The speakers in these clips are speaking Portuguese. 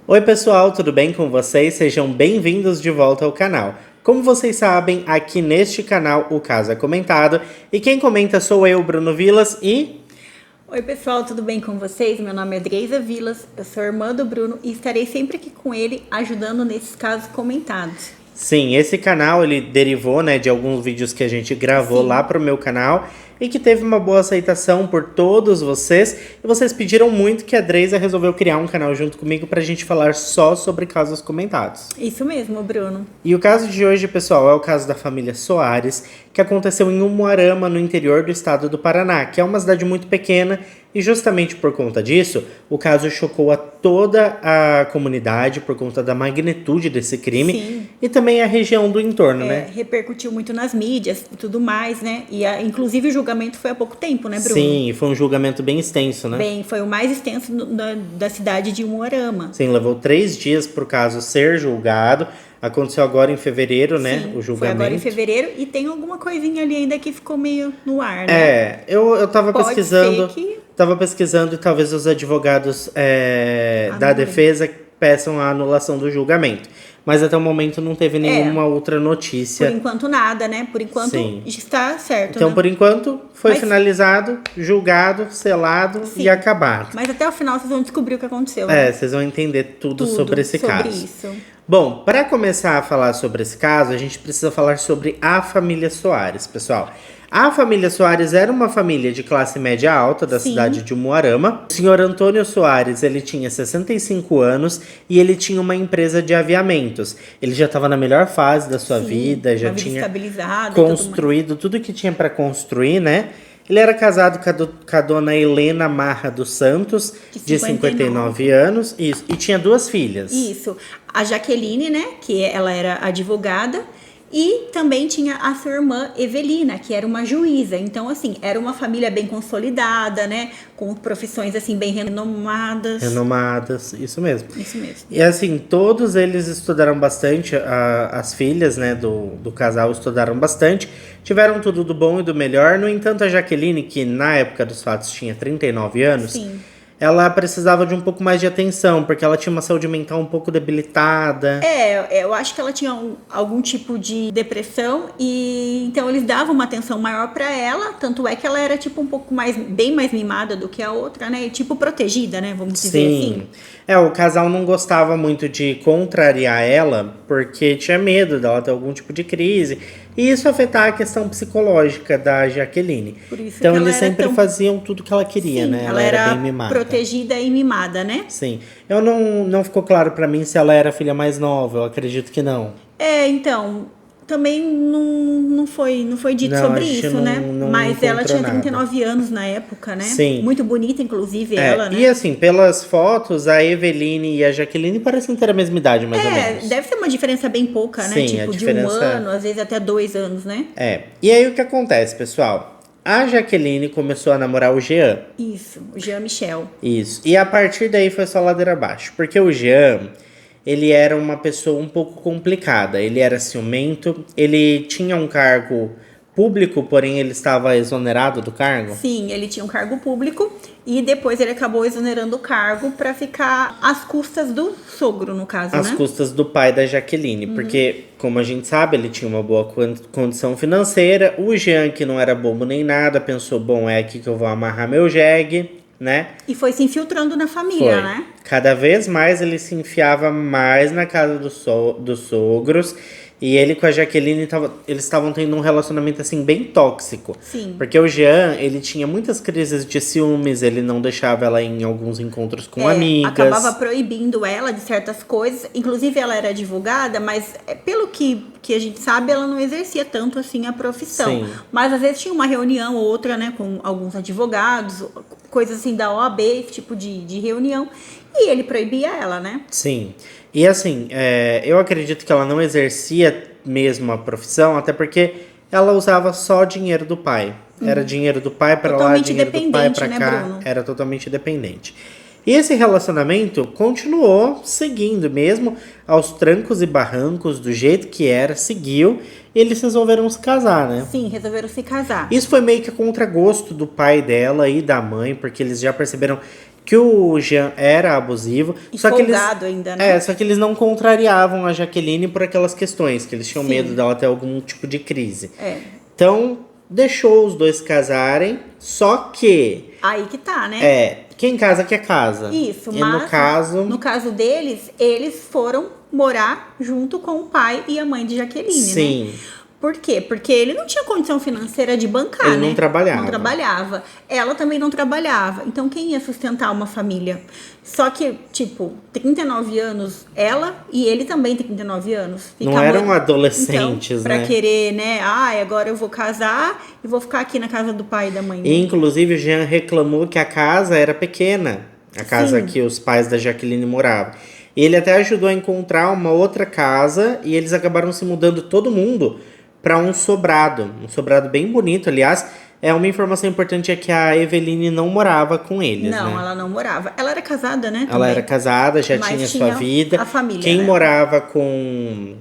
Oi pessoal, tudo bem com vocês? Sejam bem-vindos de volta ao canal. Como vocês sabem, aqui neste canal o caso é comentado e quem comenta sou eu, Bruno Vilas e... Oi pessoal, tudo bem com vocês? Meu nome é Dreisa Vilas, eu sou irmã do Bruno e estarei sempre aqui com ele ajudando nesses casos comentados. Sim, esse canal ele derivou, de alguns vídeos que a gente gravou lá pro meu canal e que teve uma boa aceitação por todos vocês. E vocês pediram muito que a Dreisa resolveu criar um canal junto comigo pra gente falar só sobre casos comentados. Isso mesmo, Bruno. E o caso de hoje, pessoal, é o caso da família Soares, que aconteceu em Umuarama, no interior do estado do Paraná, que é uma cidade muito pequena. E justamente por conta disso, o caso chocou a toda a comunidade por conta da magnitude desse crime. Sim. E também a região do entorno, Repercutiu muito nas mídias e tudo mais, né? E inclusive o julgamento foi há pouco tempo, né, Bruno? Sim, foi um julgamento bem extenso, né? Bem, foi o mais extenso da cidade de Umuarama. Sim, levou 3 dias para o caso ser julgado. Aconteceu agora em fevereiro, né? Sim, o julgamento. Foi agora em fevereiro e tem alguma coisinha ali ainda que ficou meio no ar, né? Eu tava Pode pesquisando. ser que... Tava pesquisando e talvez os advogados da defesa peçam a anulação do julgamento. Mas até o momento não teve nenhuma outra notícia. Por enquanto nada, né? Por enquanto está certo, então, né? por enquanto, foi finalizado, julgado, selado e acabado. Mas até o final vocês vão descobrir o que aconteceu. Vocês vão entender tudo sobre esse caso. Isso. Bom, para começar a falar sobre esse caso, a gente precisa falar sobre a família Soares, pessoal. A família Soares era uma família de classe média alta da cidade de Umuarama. O senhor Antônio Soares, ele tinha 65 anos e ele tinha uma empresa de aviamentos. Ele já estava na melhor fase da sua vida, já tinha construído tudo que tinha para construir, né? Ele era casado com a dona Helena Marra dos Santos, de 59 anos, e tinha 2 filhas. Isso, a Jaqueline, né, que ela era advogada, e também tinha a sua irmã Evelina, que era uma juíza. Então, assim, era uma família bem consolidada, né, com profissões, assim, bem renomadas. Renomadas, isso mesmo. Isso mesmo. E, assim, todos eles estudaram bastante, as filhas, né, do casal estudaram bastante, tiveram tudo do bom e do melhor. No entanto, a Jaqueline, que na época dos fatos tinha 39 anos... ela precisava de um pouco mais de atenção, porque ela tinha uma saúde mental um pouco debilitada. Eu acho que ela tinha algum tipo de depressão e então eles davam uma atenção maior pra ela, tanto é que ela era tipo um pouco bem mais mimada do que a outra, né? Tipo protegida, né? Vamos dizer assim. O casal não gostava muito de contrariar ela, porque tinha medo dela ter algum tipo de crise. E isso afetar a questão psicológica da Jaqueline. Por isso então que eles sempre faziam tudo que ela queria, né? Ela era bem mimada. Protegida e mimada, né? Sim. Eu não ficou claro pra mim se ela era a filha mais nova. Eu acredito que não. Então... Também não foi dito sobre isso, né? Mas ela tinha 39 anos na época, né? Sim. Muito bonita, inclusive, ela, né? E assim, pelas fotos, a Eveline e a Jaqueline parecem ter a mesma idade, mais ou menos. Deve ser uma diferença bem pouca, né? Sim, tipo, de 1 ano, às vezes até 2 anos, né? E aí o que acontece, pessoal? A Jaqueline começou a namorar o Jean. Isso, o Jean Michel. Isso. E a partir daí foi só ladeira abaixo. Porque o Jean... ele era uma pessoa um pouco complicada, ele era ciumento, ele tinha um cargo público, porém ele estava exonerado do cargo? Sim, ele tinha um cargo público e depois ele acabou exonerando o cargo para ficar às custas do sogro, no caso, às custas do pai da Jaqueline, porque, como a gente sabe, ele tinha uma boa condição financeira, o Jean, que não era bobo nem nada, pensou, bom, é aqui que eu vou amarrar meu jegue, né? E foi se infiltrando na família, né? Cada vez mais ele se enfiava mais na casa dos sogros. E ele com a Jaqueline, eles estavam tendo um relacionamento, assim, bem tóxico. Sim. Porque o Jean, ele tinha muitas crises de ciúmes, ele não deixava ela em alguns encontros com amigas. Acabava proibindo ela de certas coisas. Inclusive, ela era advogada, mas pelo que a gente sabe, ela não exercia tanto, assim, a profissão. Sim. Mas, às vezes, tinha uma reunião ou outra, né, com alguns advogados, coisas, assim, da OAB, esse tipo de reunião. E ele proibia ela, né? Sim. E assim, eu acredito que ela não exercia mesmo a profissão, até porque ela usava só dinheiro do pai. Era dinheiro do pai para lá, dinheiro do pai para cá. Bruno? Era totalmente dependente. E esse relacionamento continuou seguindo mesmo aos trancos e barrancos, do jeito que era, seguiu. E eles resolveram se casar, né? Sim, resolveram se casar. Isso foi meio que a contragosto do pai dela e da mãe, porque eles já perceberam que o Jean era abusivo. E só que eles, folgado ainda, né? só que eles não contrariavam a Jaqueline por aquelas questões, que eles tinham Sim. medo dela ter algum tipo de crise. É. Então, deixou os dois casarem, só que... Aí que tá, né? Quem casa quer casa. Isso, e mas no caso deles, eles foram morar junto com o pai e a mãe de Jaqueline, sim. né? Por quê? Porque ele não tinha condição financeira de bancar, Ele né? não trabalhava. Não trabalhava. Ela também não trabalhava. Então, quem ia sustentar uma família? Só que, tipo, 39 anos, ela e ele também tem 39 anos. Não eram adolescentes, então, pra né? querer, né? Agora eu vou casar e vou ficar aqui na casa do pai e da mãe. E, inclusive, o Jean reclamou que a casa era pequena. A casa que os pais da Jaqueline moravam. Ele até ajudou a encontrar uma outra casa e eles acabaram se mudando todo mundo para um sobrado bem bonito, aliás. Uma informação importante é que a Eveline não morava com eles, Não, né? ela não morava. Ela era casada, né? Ela também. era casada, já Mas tinha sua vida. A família, Quem né? morava com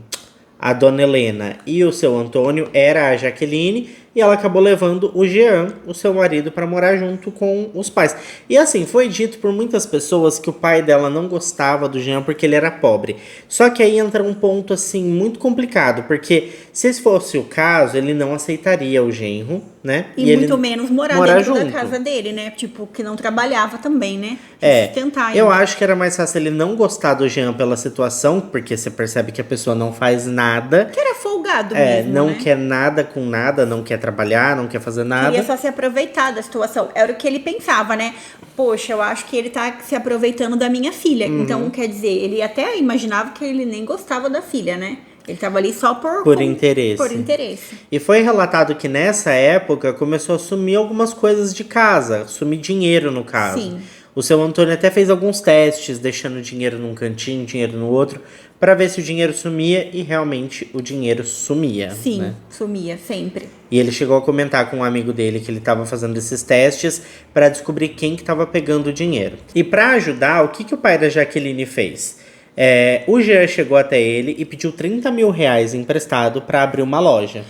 a dona Helena e o seu Antônio era a Jaqueline. E ela acabou levando o Jean, o seu marido, para morar junto com os pais. E assim, foi dito por muitas pessoas que o pai dela não gostava do Jean porque ele era pobre. Só que aí entra um ponto assim muito complicado, porque se esse fosse o caso, ele não aceitaria o genro, né? E muito ele menos morar dentro da casa dele, né? Tipo, que não trabalhava também, né? Sustentar eu ele. acho que era mais fácil ele não gostar do Jean pela situação, porque você percebe que a pessoa não faz nada. Que era folgado mesmo, não né? quer nada com nada, não quer trabalhar, não quer fazer nada. Queria só se aproveitar da situação. Era o que ele pensava, né? Poxa, eu acho que ele tá se aproveitando da minha filha. Então, quer dizer, ele até imaginava que ele nem gostava da filha, né? Ele tava ali só por interesse. Por interesse. E foi relatado que nessa época começou a sumir algumas coisas de casa, sumir dinheiro no caso. Sim. O seu Antônio até fez alguns testes, deixando dinheiro num cantinho, dinheiro no outro, para ver se o dinheiro sumia, e realmente o dinheiro sumia. Sim, né? sumia sempre. E ele chegou a comentar com um amigo dele que ele estava fazendo esses testes para descobrir quem que estava pegando o dinheiro. E para ajudar, o que o pai da Jaqueline fez? O Jean chegou até ele e pediu 30 mil reais emprestado para abrir uma loja.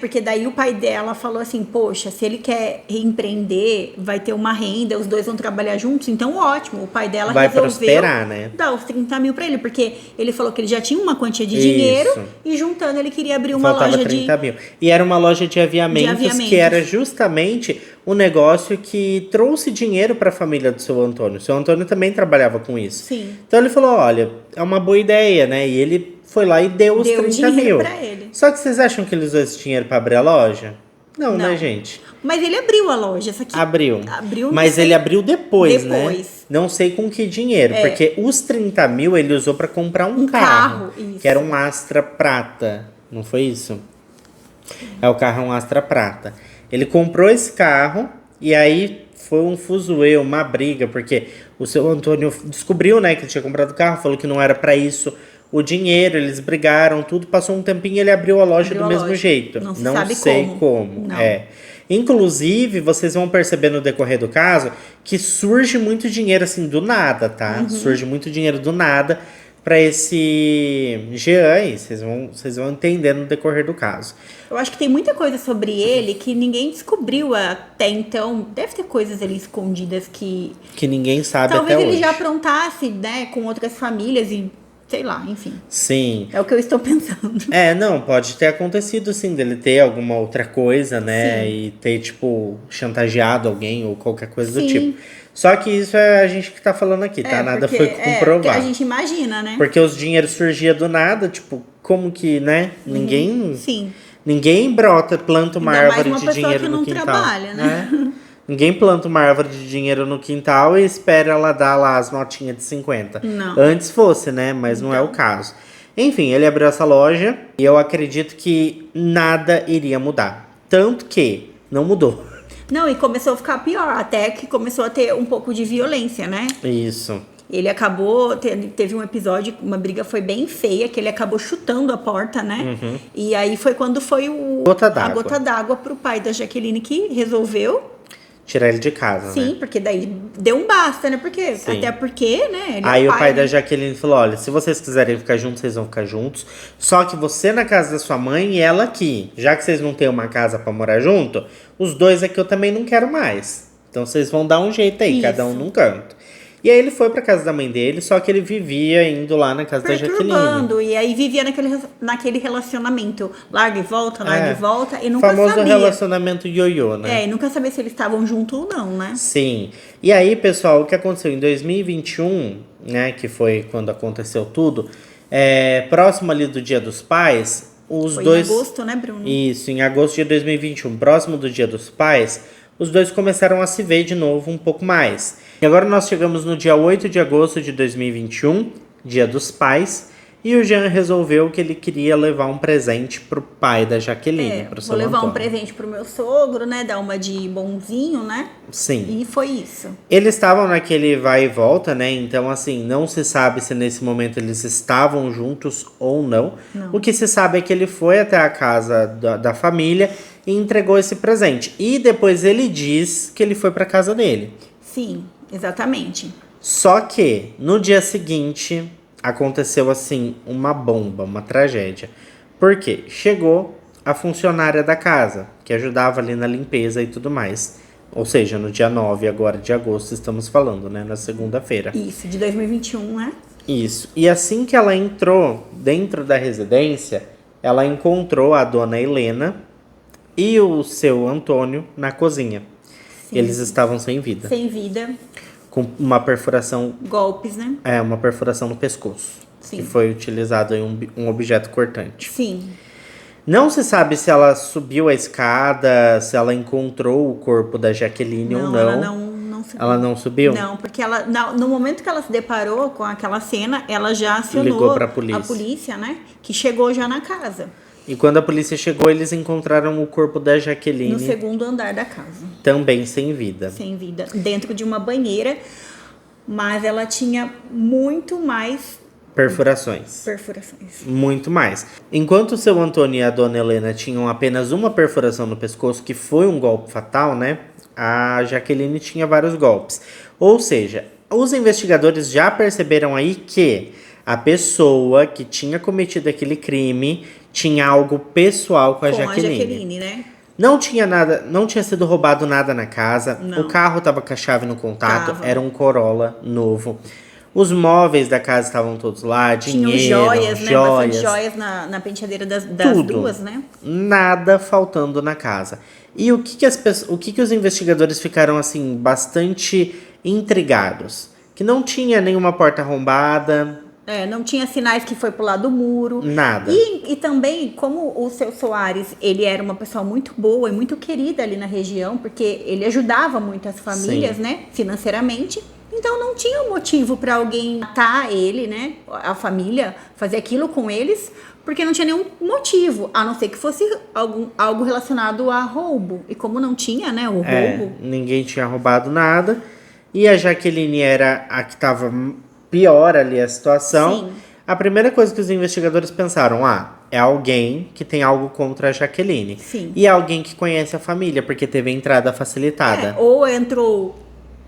Porque daí o pai dela falou assim, poxa, se ele quer reempreender, vai ter uma renda, os dois vão trabalhar juntos, então ótimo. O pai dela vai resolveu prosperar, né? dar os 30 mil pra ele, porque ele falou que ele já tinha uma quantia de dinheiro e juntando ele queria abrir uma Faltava loja 30 mil. E era uma loja de aviamentos, que era justamente o negócio que trouxe dinheiro para a família do seu Antônio. O seu Antônio também trabalhava com isso. Sim. Então ele falou, olha, é uma boa ideia, né? E ele foi lá e deu os 30 mil. Pra ele. Só que vocês acham que ele usou esse dinheiro para abrir a loja? Não, né, gente? Mas ele abriu a loja, essa aqui. Abriu. Abriu, mas ele abriu depois, né? Depois. Não sei com que dinheiro, porque os 30 mil ele usou para comprar um carro. Isso. Que era um Astra Prata. Não foi isso? O carro é um Astra Prata. Ele comprou esse carro e aí foi um fuzuê, uma briga, porque o seu Antônio descobriu, né, que ele tinha comprado o carro, falou que não era para isso o dinheiro, eles brigaram, tudo, passou um tempinho e ele abriu a loja do mesmo jeito. Não sei como. Não. Inclusive, vocês vão perceber no decorrer do caso que surge muito dinheiro assim do nada, tá? Surge muito dinheiro do nada para esse Jean, e vocês vão entender no decorrer do caso. Eu acho que tem muita coisa sobre ele que ninguém descobriu até então. Deve ter coisas ali escondidas que ninguém sabe até hoje. Talvez ele já aprontasse, né, com outras famílias e sei lá, enfim. Sim. É o que eu estou pensando. Não, pode ter acontecido, sim, dele ter alguma outra coisa, né? Sim. E ter, tipo, chantageado alguém ou qualquer coisa do tipo. Só que isso é a gente que tá falando aqui, tá? Nada foi comprovado. Porque a gente imagina, né? Porque os dinheiros surgiam do nada, tipo, como que, né? Ninguém... Sim. Ninguém planta uma árvore de dinheiro no quintal. Trabalha, né? Ninguém planta uma árvore de dinheiro no quintal e espera ela dar lá as notinhas de 50. Não. Antes fosse, né? Mas não é o caso. Enfim, ele abriu essa loja e eu acredito que nada iria mudar. Tanto que não mudou. Não, e começou a ficar pior. Até que começou a ter um pouco de violência, né? Isso. Ele acabou, teve um episódio, uma briga foi bem feia, que ele acabou chutando a porta, né? E aí foi quando foi a gota d'água pro pai da Jaqueline, que resolveu tirar ele de casa, né? Sim, porque daí deu um basta, né? Até porque, né? Ele aí é o pai da né? Jaqueline falou, olha, se vocês quiserem ficar juntos, vocês vão ficar juntos. Só que você na casa da sua mãe e ela aqui. Já que vocês não têm uma casa pra morar junto, os dois aqui eu também não quero mais. Então vocês vão dar um jeito aí, cada um num canto. E aí ele foi pra casa da mãe dele, só que ele vivia indo lá na casa da Jaqueline. Perturbando, e aí vivia naquele relacionamento larga e volta, e nunca famoso sabia. relacionamento ioiô, né? E nunca sabia se eles estavam juntos ou não, né? Sim. E aí, pessoal, o que aconteceu em 2021, né, que foi quando aconteceu tudo, próximo ali do Dia dos Pais, os Foi dois... em agosto, né, Bruno? Isso, em agosto de 2021, próximo do Dia dos Pais, os dois começaram a se ver de novo um pouco mais. E agora nós chegamos no dia 8 de agosto de 2021, Dia dos Pais, e o Jean resolveu que ele queria levar um presente pro pai da Jaqueline, pro seu Vou levar Antônio. um presente pro meu sogro, né? Dar uma de bonzinho, né? Sim. E foi isso. Eles estavam naquele vai e volta, né? Então, assim, não se sabe se nesse momento eles estavam juntos ou não. O que se sabe é que ele foi até a casa da família e entregou esse presente. E depois ele diz que ele foi pra casa dele. Sim, exatamente. Só que no dia seguinte aconteceu assim uma bomba, uma tragédia. Por quê? Chegou a funcionária da casa, que ajudava ali na limpeza e tudo mais. Ou seja, no dia 9 agora de agosto estamos falando, né? Na segunda-feira. Isso, de 2021, né? Isso. E assim que ela entrou dentro da residência, ela encontrou a dona Helena e o seu Antônio na cozinha. Sim. Eles estavam sem vida. Sem vida, Com uma perfuração, golpes, né? uma perfuração no pescoço. Sim. Que foi utilizado em um objeto cortante. Sim. Não se sabe se ela subiu a escada, se ela encontrou o corpo da Jaqueline ou não. Ela não subiu. Ela não subiu? Não, porque ela, no momento que ela se deparou com aquela cena, ela já acionou Ligou pra polícia. a polícia, né? Que chegou já na casa. E quando a polícia chegou, eles encontraram o corpo da Jaqueline No segundo andar da casa. também sem vida. Sem vida. Dentro de uma banheira. Mas ela tinha muito mais Perfurações. perfurações. Muito mais. Enquanto o seu Antônio e a dona Helena tinham apenas uma perfuração no pescoço, que foi um golpe fatal, né? A Jaqueline tinha vários golpes. Ou seja, os investigadores já perceberam aí que a pessoa que tinha cometido aquele crime tinha algo pessoal com a Jaqueline. A Jaqueline, né? Não tinha nada, não tinha sido roubado nada na casa. Não. O carro tava com a chave no contato, Tava. era um Corolla novo. Os móveis da casa estavam todos lá, Tinham dinheiro, joias, né? Bastante joias na penteadeira das Tudo. duas, né? Nada faltando na casa. E o que os investigadores ficaram assim bastante intrigados? Que não tinha nenhuma porta arrombada, Não tinha sinais que foi pro lado do muro. nada. E também, como o seu Soares, ele era uma pessoa muito boa e muito querida ali na região, porque ele ajudava muito as famílias, Sim. né, financeiramente. Então não tinha motivo para alguém matar ele, né, a família, fazer aquilo com eles, porque não tinha nenhum motivo, a não ser que fosse algo relacionado a roubo. E como não tinha, né, o roubo. Ninguém tinha roubado nada. E a Jaqueline era a que estava pior ali a situação. Sim. A primeira coisa que os investigadores pensaram, é alguém que tem algo contra a Jaqueline. Sim. E é alguém que conhece a família, porque teve a entrada facilitada. Ou entrou,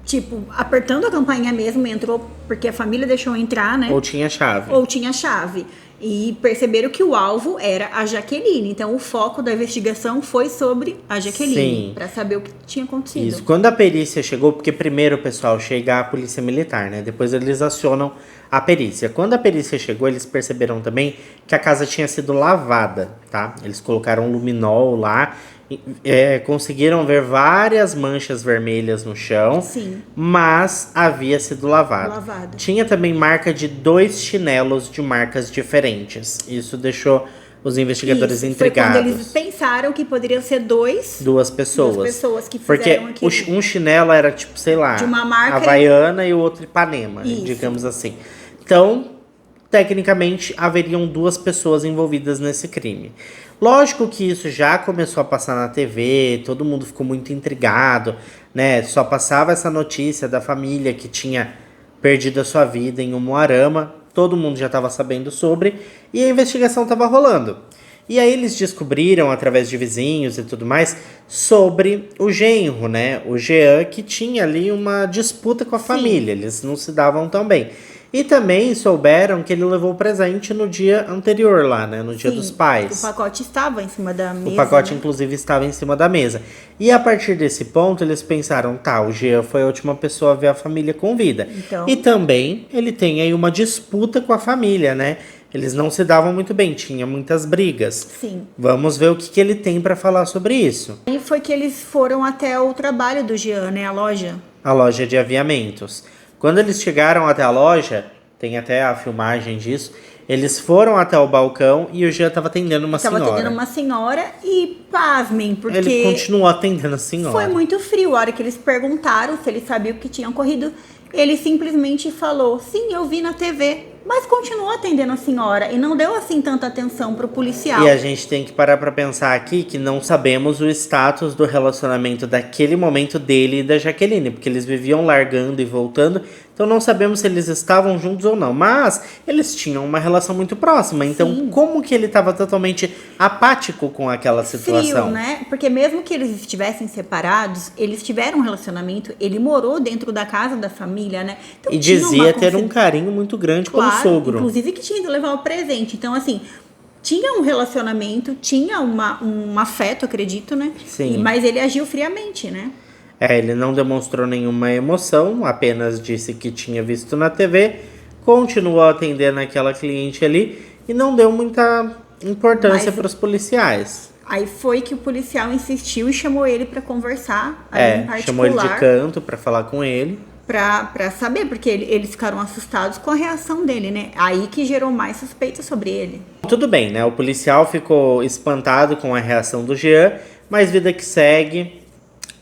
tipo, apertando a campainha mesmo, entrou porque a família deixou entrar, né? Ou tinha chave. Ou tinha chave. E perceberam que o alvo era a Jaqueline. Então, o foco da investigação foi sobre a Jaqueline. Sim. Para saber o que tinha acontecido. Isso. Quando a perícia chegou, porque primeiro, pessoal, chega a polícia militar, né? Depois eles acionam a perícia. Quando a perícia chegou, eles perceberam também que a casa tinha sido lavada, tá? Eles colocaram luminol lá, conseguiram ver várias manchas vermelhas no chão, Sim. mas havia sido lavado. Lavado. Tinha também marca de 2 chinelos de marcas diferentes. Isso deixou os investigadores Isso, intrigados. Foi quando eles pensaram que poderiam ser Duas pessoas. Duas pessoas que Porque fizeram aquilo. um chinelo era tipo, sei lá, De uma marca Havaiana e o outro Ipanema, Isso. digamos assim. Então, tecnicamente, haveriam 2 pessoas envolvidas nesse crime. Lógico que isso já começou a passar na TV, todo mundo ficou muito intrigado, né? Só passava essa notícia da família que tinha perdido a sua vida em Umuarama, todo mundo já estava sabendo sobre, e a investigação estava rolando. E aí eles descobriram, através de vizinhos e tudo mais, sobre o genro, né? O Jean, que tinha ali uma disputa com a família, eles não se davam tão bem. E também souberam que ele levou o presente no dia anterior lá, né? No dia dos pais. O pacote estava em cima da mesa. O pacote, né? inclusive, estava em cima da mesa. E a partir desse ponto, eles pensaram, tá, o Jean foi a última pessoa a ver a família com vida. Então... E também ele tem aí uma disputa com a família, né? Eles não se davam muito bem, tinha muitas brigas. Sim. Vamos ver o que ele tem para falar sobre isso. E foi que eles foram até o trabalho do Jean, né? A loja. A loja de aviamentos. Quando eles chegaram até a loja, tem até a filmagem disso, eles foram até o balcão e o Jean estava atendendo uma senhora. Estava atendendo uma senhora e, pasmem, porque... Ele continuou atendendo a senhora. Foi muito frio. A hora que eles perguntaram se ele sabia o que tinha ocorrido, ele simplesmente falou, sim, eu vi na TV. Mas continuou atendendo a senhora e não deu assim tanta atenção pro policial. E a gente tem que parar pra pensar aqui que não sabemos o status do relacionamento daquele momento dele e da Jaqueline, porque eles viviam largando e voltando, então não sabemos se eles estavam juntos ou não, mas eles tinham uma relação muito próxima, então Sim. Como que ele estava totalmente apático com aquela situação? Frio, né? Porque mesmo que eles estivessem separados, eles tiveram um relacionamento, ele morou dentro da casa da família, né? Então, E dizia ter um carinho muito grande pelo sogro. Inclusive que tinha ido levar o presente. Então, assim, tinha um relacionamento, tinha um afeto, acredito, né? Sim. Mas ele agiu friamente, né? Ele não demonstrou nenhuma emoção, apenas disse que tinha visto na TV, continuou atendendo aquela cliente ali e não deu muita importância para os policiais. Aí foi que o policial insistiu e chamou ele para conversar ali em particular. Chamou ele de canto para falar com ele. Pra saber, porque eles ficaram assustados com a reação dele, né? Aí que gerou mais suspeita sobre ele. Tudo bem, né? O policial ficou espantado com a reação do Jean, mas vida que segue,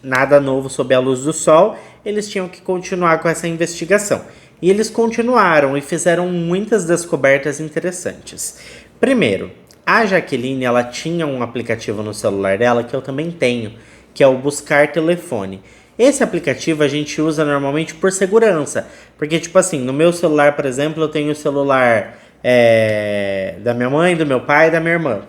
nada novo sob a luz do sol, eles tinham que continuar com essa investigação. E eles continuaram e fizeram muitas descobertas interessantes. Primeiro, a Jaqueline, ela tinha um aplicativo no celular dela, que eu também tenho, que é o Buscar Telefone. Esse aplicativo a gente usa normalmente por segurança. Porque, tipo assim, no meu celular, por exemplo, eu tenho o celular da minha mãe, do meu pai e da minha irmã,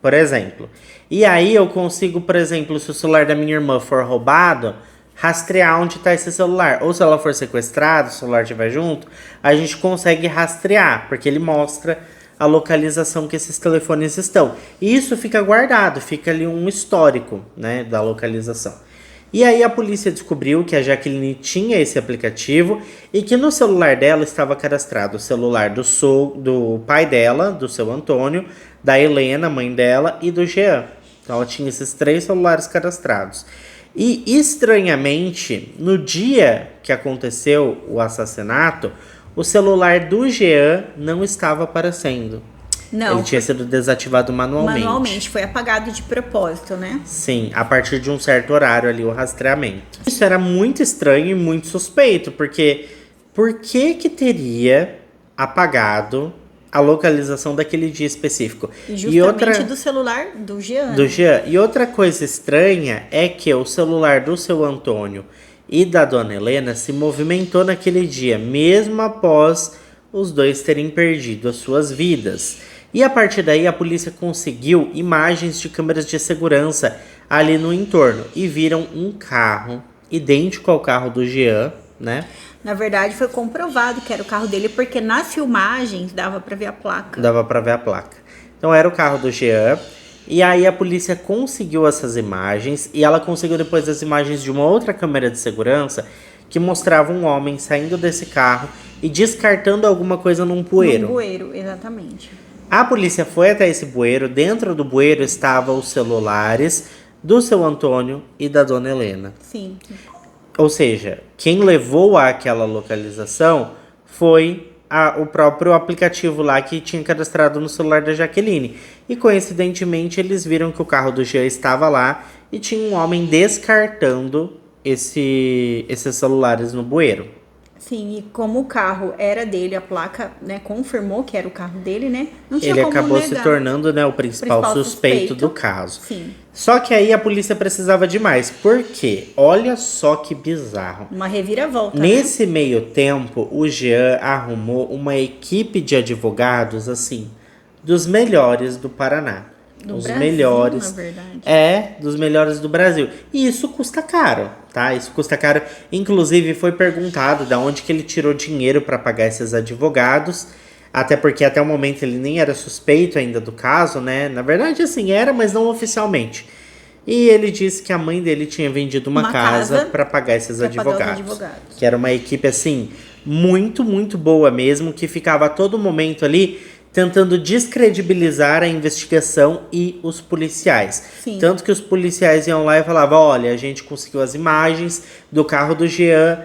por exemplo. E aí eu consigo, por exemplo, se o celular da minha irmã for roubado, rastrear onde está esse celular. Ou se ela for sequestrada, o celular estiver junto, a gente consegue rastrear, porque ele mostra a localização que esses telefones estão. E isso fica guardado, fica ali um histórico, né, da localização. E aí a polícia descobriu que a Jaqueline tinha esse aplicativo e que no celular dela estava cadastrado o celular do pai dela, do seu Antônio, da Helena, mãe dela, e do Jean. Então ela tinha esses 3 celulares cadastrados. E estranhamente, no dia que aconteceu o assassinato, o celular do Jean não estava aparecendo. Não. Ele tinha sido desativado manualmente. Manualmente, foi apagado de propósito, né? Sim, a partir de um certo horário ali, o rastreamento. Isso era muito estranho e muito suspeito, porque por que teria apagado a localização daquele dia específico? E justamente do celular do Jean. Do Jean. E outra coisa estranha é que o celular do seu Antônio e da dona Helena se movimentou naquele dia, mesmo após os dois terem perdido as suas vidas. E a partir daí a polícia conseguiu imagens de câmeras de segurança ali no entorno e viram um carro idêntico ao carro do Jean, né? Na verdade foi comprovado que era o carro dele porque nas filmagens dava pra ver a placa. Dava pra ver a placa. Então era o carro do Jean. E aí a polícia conseguiu essas imagens e ela conseguiu depois as imagens de uma outra câmera de segurança que mostrava um homem saindo desse carro e descartando alguma coisa num bueiro. Num bueiro, exatamente. A polícia foi até esse bueiro. Dentro do bueiro estavam os celulares do seu Antônio e da dona Helena. Sim. Ou seja, quem levou àquela localização foi o próprio aplicativo lá que tinha cadastrado no celular da Jaqueline. E coincidentemente eles viram que o carro do Jean estava lá e tinha um homem descartando esses celulares no bueiro. Sim, e como o carro era dele, a placa, né, confirmou que era o carro dele, né? Não tinha Ele como acabou negar. se tornando, né, o principal suspeito do caso. Sim. Só que aí a polícia precisava de mais. Por quê? Olha só que bizarro. Uma reviravolta, Nesse meio tempo, o Jean arrumou uma equipe de advogados, assim, dos melhores do Paraná. Do Os Brasil, melhores. na verdade. Dos melhores do Brasil. E isso custa caro. tá? Isso custa caro. Inclusive, foi perguntado de onde que ele tirou dinheiro para pagar esses advogados. Até porque até o momento ele nem era suspeito ainda do caso, né? Na verdade, assim, era, mas não oficialmente. E ele disse que a mãe dele tinha vendido uma casa para pagar esses advogados. Que era uma equipe, assim, muito, muito boa mesmo, que ficava a todo momento ali tentando descredibilizar a investigação e os policiais. Sim. Tanto que os policiais iam lá e falavam, olha, a gente conseguiu as imagens do carro do Jean,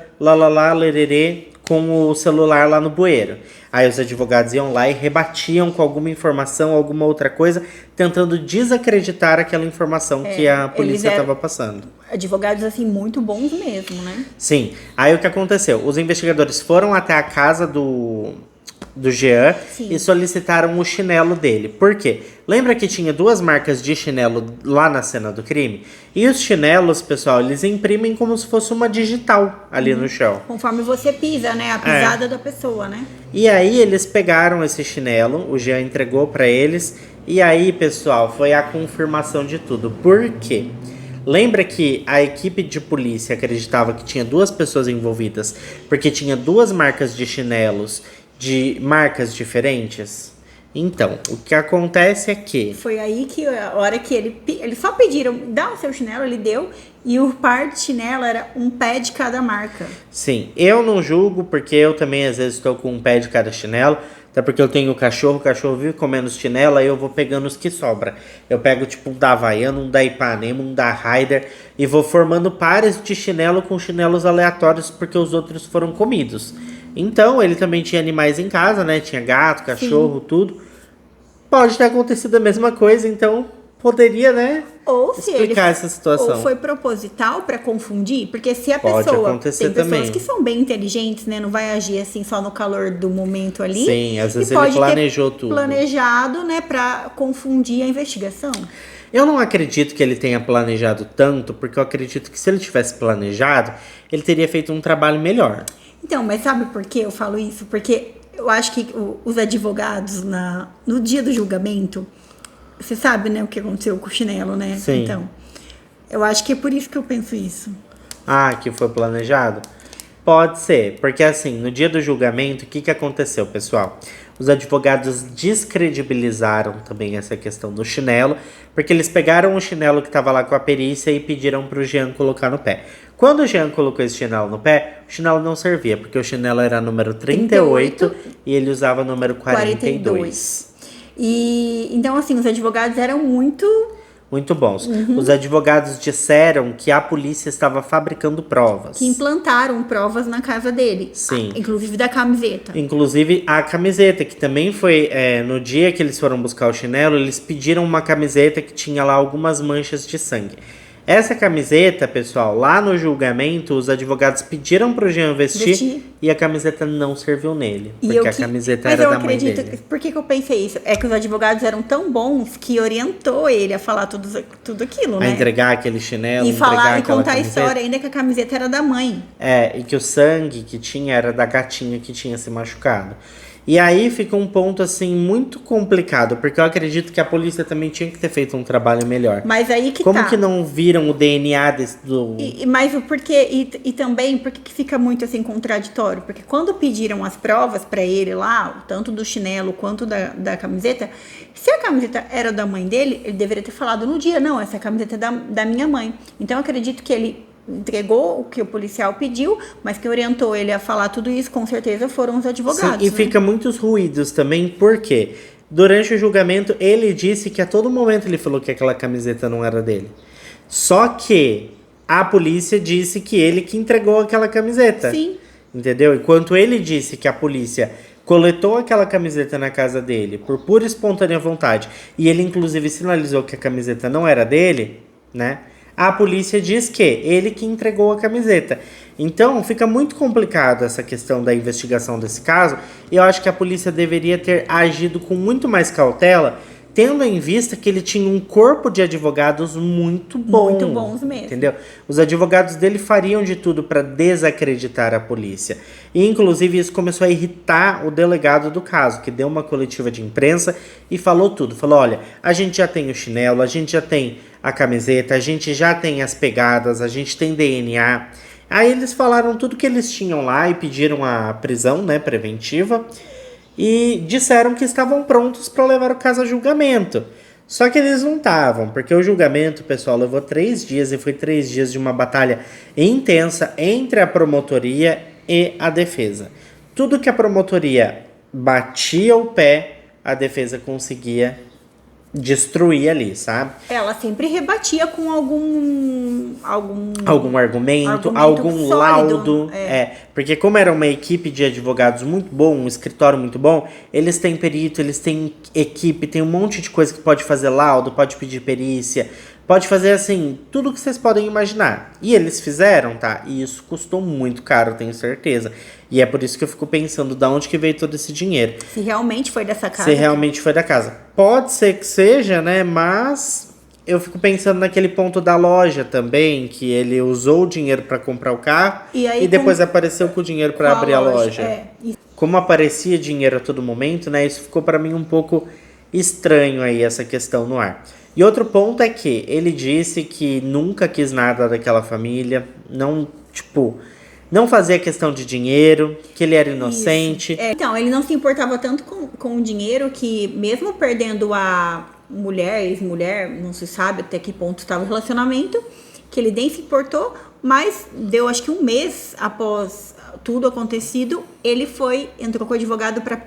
lererê, com o celular lá no bueiro. Aí os advogados iam lá e rebatiam com alguma informação, alguma outra coisa, tentando desacreditar aquela informação que a polícia estava passando. Advogados, assim, muito bons mesmo, né? Sim. Aí o que aconteceu? Os investigadores foram até a casa do Jean e solicitaram o chinelo dele. Por quê? Lembra que tinha 2 marcas de chinelo lá na cena do crime? E os chinelos, pessoal, eles imprimem como se fosse uma digital ali no chão. Conforme você pisa, né? A pisada da pessoa, né? E aí eles pegaram esse chinelo, o Jean entregou pra eles. E aí, pessoal, foi a confirmação de tudo. Por quê? Lembra que a equipe de polícia acreditava que tinha 2 pessoas envolvidas porque tinha 2 marcas de chinelos de marcas diferentes? Então, o que acontece é que... Foi aí que a hora que eles só pediram, dá o seu chinelo, ele deu, e o par de chinelo era um pé de cada marca. Sim, eu não julgo, porque eu também às vezes estou com um pé de cada chinelo, até porque eu tenho o cachorro vive comendo chinelo, aí eu vou pegando os que sobra. Eu pego tipo um da Havaiana, um da Ipanema, um da Raider, e vou formando pares de chinelo com chinelos aleatórios, porque os outros foram comidos. Então, ele também tinha animais em casa, né? Tinha gato, cachorro, tudo. Pode ter acontecido a mesma coisa, então poderia, né? Ou se explicar essa situação. Ou foi proposital para confundir, porque se a Pode pessoa acontecer tem pessoas também. Que são bem inteligentes, né? Não vai agir assim só no calor do momento ali. Sim, às vezes e ele pode planejou ter tudo. Planejado, né? Para confundir a investigação. Eu não acredito que ele tenha planejado tanto, porque eu acredito que se ele tivesse planejado, ele teria feito um trabalho melhor. Então, mas sabe por que eu falo isso? Porque eu acho que os advogados, no dia do julgamento, você sabe, né, o que aconteceu com o chinelo, né? Sim. Então, eu acho que é por isso que eu penso isso. Ah, que foi planejado? Pode ser, porque assim, no dia do julgamento, o que aconteceu, pessoal? Os advogados descredibilizaram também essa questão do chinelo, porque eles pegaram o chinelo que estava lá com a perícia e pediram para o Jean colocar no pé. Quando o Jean colocou esse chinelo no pé, o chinelo não servia, porque o chinelo era número 38 e ele usava número 42. E então, assim, os advogados eram muito bons. Os advogados disseram que a polícia estava fabricando provas. Que implantaram provas na casa dele. Sim. Inclusive da camiseta. Inclusive a camiseta, que também foi... no dia que eles foram buscar o chinelo, eles pediram uma camiseta que tinha lá algumas manchas de sangue. Essa camiseta, pessoal, lá no julgamento, os advogados pediram pro Jean vestir e a camiseta não serviu nele. Porque a camiseta era da mãe dele. Por que eu pensei isso? É que os advogados eram tão bons que orientou ele a falar tudo aquilo, né? A entregar aquele chinelo, e falar e contar a história ainda que a camiseta era da mãe. E que o sangue que tinha era da gatinha que tinha se machucado. E aí fica um ponto, assim, muito complicado, porque eu acredito que a polícia também tinha que ter feito um trabalho melhor. Mas aí que Como que não viram o DNA do... Mas o porquê, e também, por que fica muito, assim, contraditório? Porque quando pediram as provas pra ele lá, tanto do chinelo quanto da camiseta, se a camiseta era da mãe dele, ele deveria ter falado no dia, não, essa camiseta é da minha mãe. Então, eu acredito que ele entregou o que o policial pediu, mas que orientou ele a falar tudo isso, com certeza foram os advogados. Sim, e fica muitos ruídos também, porque durante o julgamento ele disse que a todo momento ele falou que aquela camiseta não era dele. Só que a polícia disse que ele que entregou aquela camiseta. Sim. Entendeu? Enquanto ele disse que a polícia coletou aquela camiseta na casa dele por pura e espontânea vontade, e ele inclusive sinalizou que a camiseta não era dele, né? A polícia diz que ele que entregou a camiseta. Então, fica muito complicado essa questão da investigação desse caso. E eu acho que a polícia deveria ter agido com muito mais cautela, tendo em vista que ele tinha um corpo de advogados muito bom. Muito bons mesmo. Entendeu? Os advogados dele fariam de tudo para desacreditar a polícia. E, inclusive, isso começou a irritar o delegado do caso, que deu uma coletiva de imprensa e falou tudo. Falou, olha, a gente já tem o chinelo, a gente já tem a camiseta, a gente já tem as pegadas, a gente tem DNA. Aí eles falaram tudo que eles tinham lá e pediram a prisão, né, preventiva. E disseram que estavam prontos para levar o caso a julgamento. Só que eles não estavam, porque o julgamento, pessoal, levou 3 dias e foi 3 dias de uma batalha intensa entre a promotoria e a defesa. Tudo que a promotoria batia o pé, a defesa conseguia destruir ali, sabe? Ela sempre rebatia com Algum argumento algum sólido, laudo. Porque como era uma equipe de advogados muito bom, um escritório muito bom, eles têm perito, eles têm equipe, tem um monte de coisa que pode fazer laudo, pode pedir perícia, pode fazer assim, tudo que vocês podem imaginar. E eles fizeram, tá? E isso custou muito caro, tenho certeza. E é por isso que eu fico pensando de onde que veio todo esse dinheiro. Se realmente foi dessa casa. Se realmente foi da casa. Pode ser que seja, né? Mas eu fico pensando naquele ponto da loja também, que ele usou o dinheiro para comprar o carro e depois apareceu com o dinheiro para abrir a loja. Como aparecia dinheiro a todo momento, né? Isso ficou para mim um pouco estranho aí, essa questão no ar. E outro ponto é que ele disse que nunca quis nada daquela família, não fazia questão de dinheiro, que ele era inocente. Então, ele não se importava tanto com o dinheiro que, mesmo perdendo a mulher, ex-mulher, não se sabe até que ponto estava o relacionamento, que ele nem se importou, mas deu acho que 1 mês após tudo acontecido, ele entrou com o advogado para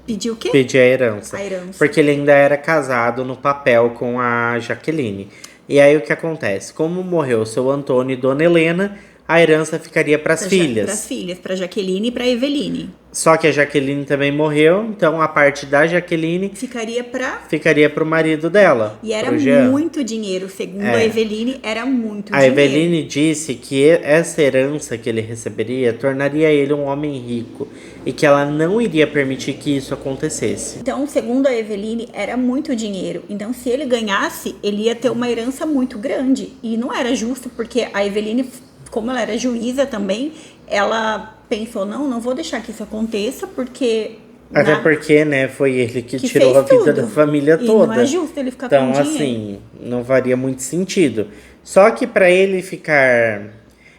pedir o quê? Pedir a herança. Porque ele ainda era casado no papel com a Jaqueline. E aí o que acontece? Como morreu o seu Antônio e Dona Helena, a herança ficaria para as filhas. Para as filhas, para Jaqueline e para Eveline. Só que a Jaqueline também morreu, então a parte da Jaqueline ficaria para o marido dela. E era muito dinheiro, segundo a Eveline, era muito dinheiro. A Eveline disse que essa herança que ele receberia tornaria ele um homem rico e que ela não iria permitir que isso acontecesse. Então, segundo a Eveline, era muito dinheiro. Então, se ele ganhasse, ele ia ter uma herança muito grande. E não era justo, porque a Eveline, como ela era juíza também, ela pensou, não vou deixar que isso aconteça, porque... Até porque, né, foi ele que tirou a vida da família toda. E não é justo ele ficar com dinheiro. Então, assim, não faria muito sentido. Só que para ele ficar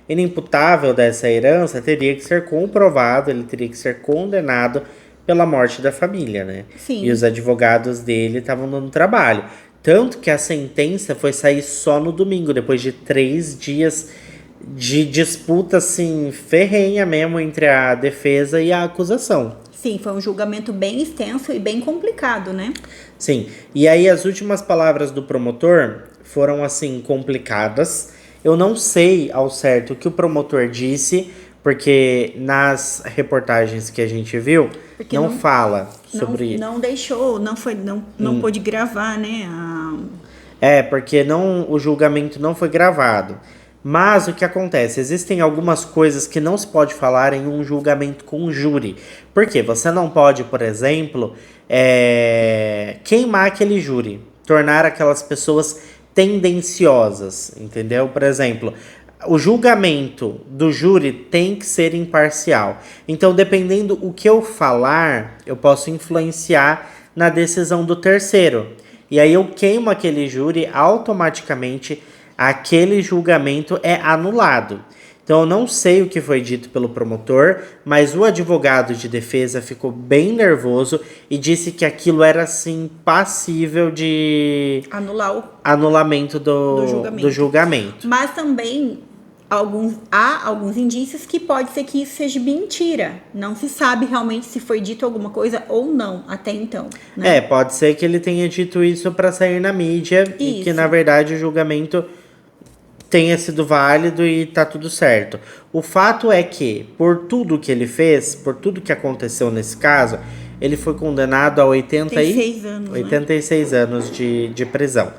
inimputável dessa herança, teria que ser comprovado, ele teria que ser condenado pela morte da família, né? Sim. E os advogados dele estavam dando trabalho. Tanto que a sentença foi sair só no domingo, depois de 3 dias de disputa, assim, ferrenha mesmo entre a defesa e a acusação. Sim, foi um julgamento bem extenso e bem complicado, né? Sim, e aí as últimas palavras do promotor foram, assim, complicadas. Eu não sei ao certo o que o promotor disse, porque nas reportagens que a gente viu, não fala sobre... Não deixou, não pôde gravar, né? Porque o julgamento não foi gravado. Mas o que acontece? Existem algumas coisas que não se pode falar em um julgamento com júri. Por quê? Você não pode, por exemplo, queimar aquele júri. Tornar aquelas pessoas tendenciosas, entendeu? Por exemplo, o julgamento do júri tem que ser imparcial. Então, dependendo o que eu falar, eu posso influenciar na decisão do terceiro. E aí eu queimo aquele júri, automaticamente aquele julgamento é anulado. Então eu não sei o que foi dito pelo promotor, mas o advogado de defesa ficou bem nervoso e disse que aquilo era assim passível de anulamento do julgamento. Mas também há alguns indícios que pode ser que isso seja mentira. Não se sabe realmente se foi dito alguma coisa ou não até então, né? Pode ser que ele tenha dito isso para sair na mídia e que na verdade o julgamento tenha sido válido e tá tudo certo. O fato é que, por tudo que ele fez, por tudo que aconteceu nesse caso, ele foi condenado a 86 anos de prisão.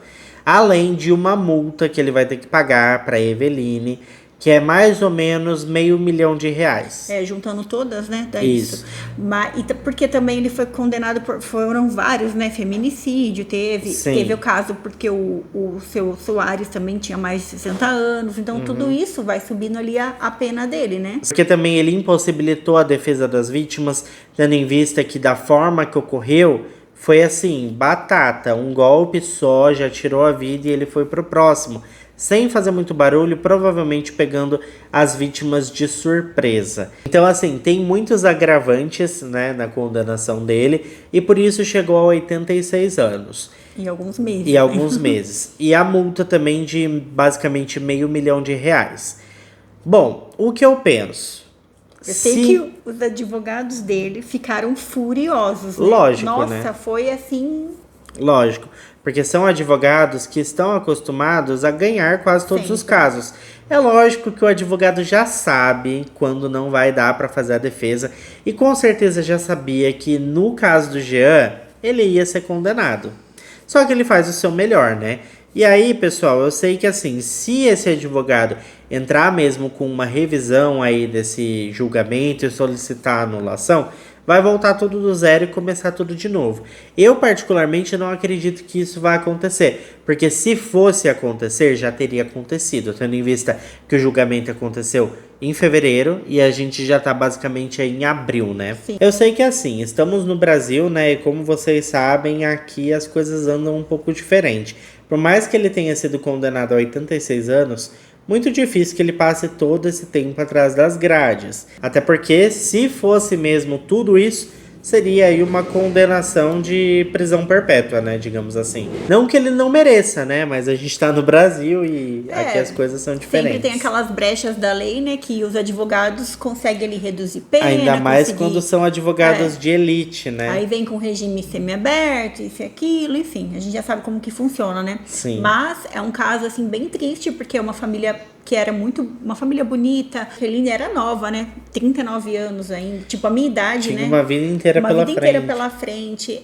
Além de uma multa que ele vai ter que pagar para Eveline, que é mais ou menos R$500 mil. Juntando todas, né? Daí Isso. Mas, porque também ele foi condenado foram vários, né? Feminicídio, teve o caso porque o seu Soares também tinha mais de 60 anos, então tudo isso vai subindo ali a pena dele, né? Porque também ele impossibilitou a defesa das vítimas, tendo em vista que da forma que ocorreu, foi assim, batata, um golpe só, já tirou a vida e ele foi pro próximo. Sem fazer muito barulho, provavelmente pegando as vítimas de surpresa. Então, assim, tem muitos agravantes, né, na condenação dele, e por isso chegou a 86 anos. Em alguns meses. E alguns meses. E a multa também de basicamente R$500 mil. Bom, o que eu penso? Eu sei que os advogados dele ficaram furiosos, né? Lógico, Nossa, né? foi assim... Lógico, porque são advogados que estão acostumados a ganhar quase todos os casos. É lógico que o advogado já sabe quando não vai dar para fazer a defesa e com certeza já sabia que no caso do Jean, ele ia ser condenado. Só que ele faz o seu melhor, né? E aí, pessoal, eu sei que assim, se esse advogado entrar mesmo com uma revisão aí desse julgamento e solicitar a anulação, vai voltar tudo do zero e começar tudo de novo. Eu, particularmente, não acredito que isso vai acontecer. Porque se fosse acontecer, já teria acontecido. Tendo em vista que o julgamento aconteceu em fevereiro e a gente já tá basicamente aí em abril, né? Sim. Eu sei que assim, estamos no Brasil, né? E como vocês sabem, aqui as coisas andam um pouco diferente. Por mais que ele tenha sido condenado a 86 anos... muito difícil que ele passe todo esse tempo atrás das grades. Até porque, se fosse mesmo tudo isso, seria aí uma condenação de prisão perpétua, né? Digamos assim. Não que ele não mereça, né? Mas a gente tá no Brasil e aqui as coisas são diferentes. Sempre tem aquelas brechas da lei, né? Que os advogados conseguem ali reduzir pena. Ainda mais quando são advogados de elite, né? Aí vem com regime semiaberto, isso e aquilo, enfim. A gente já sabe como que funciona, né? Sim. Mas é um caso, assim, bem triste, porque é uma família que era uma família bonita. A Eveline era nova, né? 39 anos ainda. Tipo, a minha idade, Tinha né? uma vida inteira pela frente. inteira pela frente.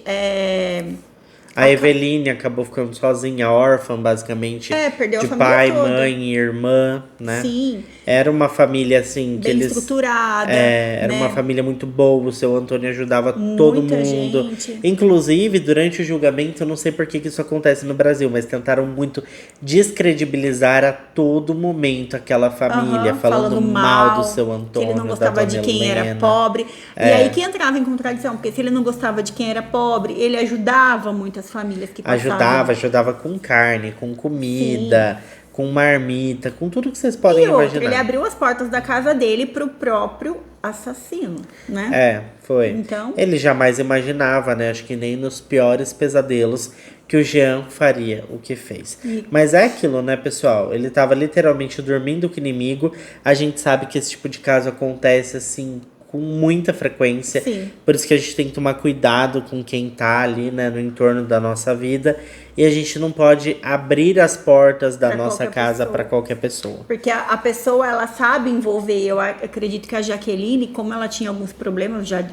A Eveline acabou ficando sozinha, órfã, basicamente. Perdeu de a família pai, toda. mãe e irmã, né? Sim. Era uma família, assim, que Bem eles... estruturada. Era né? uma família muito boa, o seu Antônio ajudava todo Muita mundo. gente. Inclusive, durante o julgamento, eu não sei por que isso acontece no Brasil, mas tentaram muito descredibilizar a todo momento aquela família, falando mal do seu Antônio, que ele não gostava de quem era pobre. E aí que entrava em contradição, porque se ele não gostava de quem era pobre, ele ajudava muitas famílias que passavam. Ajudava com carne, com comida... com marmita, com tudo que vocês podem imaginar. Ele abriu as portas da casa dele pro próprio assassino, né? Foi. Então... ele jamais imaginava, né? Acho que nem nos piores pesadelos que o Jean faria o que fez. Mas é aquilo, né, pessoal? Ele tava literalmente dormindo com o inimigo. A gente sabe que esse tipo de caso acontece, assim... com muita frequência. Sim. Por isso que a gente tem que tomar cuidado com quem tá ali, né, no entorno da nossa vida. E a gente não pode abrir as portas da nossa casa para qualquer pessoa. Porque a pessoa, ela sabe envolver. Eu acredito que a Jaqueline, como ela tinha alguns problemas já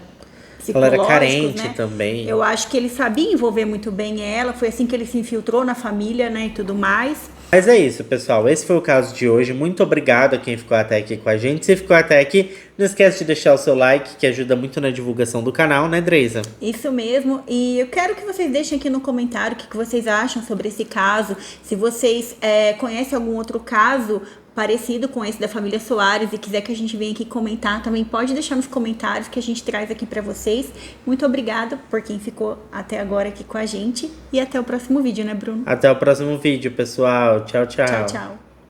psicológicos, ela era carente, né, também. Eu acho que ele sabia envolver muito bem ela. Foi assim que ele se infiltrou na família, né, e tudo mais. Mas é isso, pessoal. Esse foi o caso de hoje. Muito obrigado a quem ficou até aqui com a gente. Se ficou até aqui, não esquece de deixar o seu like, que ajuda muito na divulgação do canal, né, Dreisa? Isso mesmo. E eu quero que vocês deixem aqui no comentário o que vocês acham sobre esse caso. Se vocês conhecem algum outro caso parecido com esse da família Soares e quiser que a gente venha aqui comentar, também pode deixar nos comentários que a gente traz aqui pra vocês. Muito obrigada por quem ficou até agora aqui com a gente e até o próximo vídeo, né, Bruno? Até o próximo vídeo, pessoal. Tchau, tchau. Tchau, tchau.